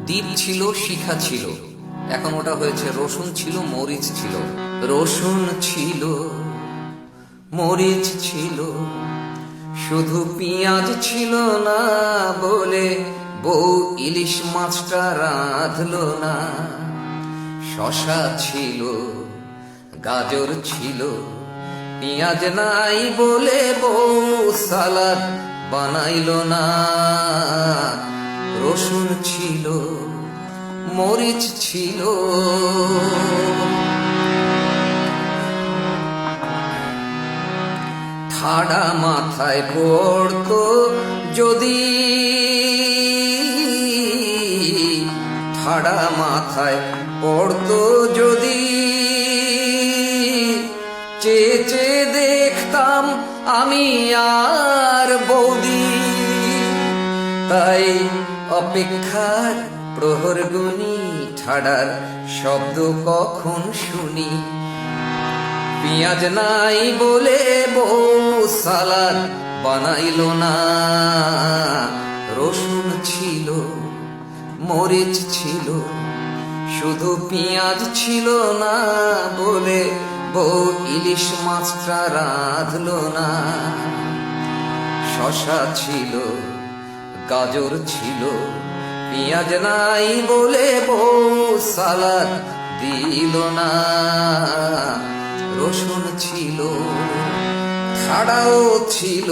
দ্বীপ ছিল, শিখা ছিল, এখন ওটা হয়েছে রসুন ছিল, মরিচ ছিল। রসুন ছিল, মরিচ ছিল, শুধু পেঁয়াজ ছিল না বলে বউ ইলিশ মাছটা রাঁধলো না। শশা ছিল, গাজর ছিল, পেঁয়াজ নাই বলে বউ সালাদ বানাইলো না। রসুন ছিল, মরিচ ছিল, ঠাডা মাথায় পড়তো যদি, ঠাডা মাথায় পড়তো যদি, চেয়ে চেয়ে দেখতাম আমি আর বৌদি। তাই অপেক্ষার প্রহর গুনি, ঠাডার শব্দ কখন শুনি। পেঁয়াজ নাই বলে বউ সালাদ বানাইলো না। রসুন ছিল, মরিচ ছিল, শুধু পেঁয়াজ ছিল না বলে বউ ইলিশ মাছটা রাঁধলো না। শশা ছিল, গাজর ছিল, পেঁয়াজ নাই বলে বউ সালাদ দিল না। রসুন ছিল, ঠাডাও ছিল।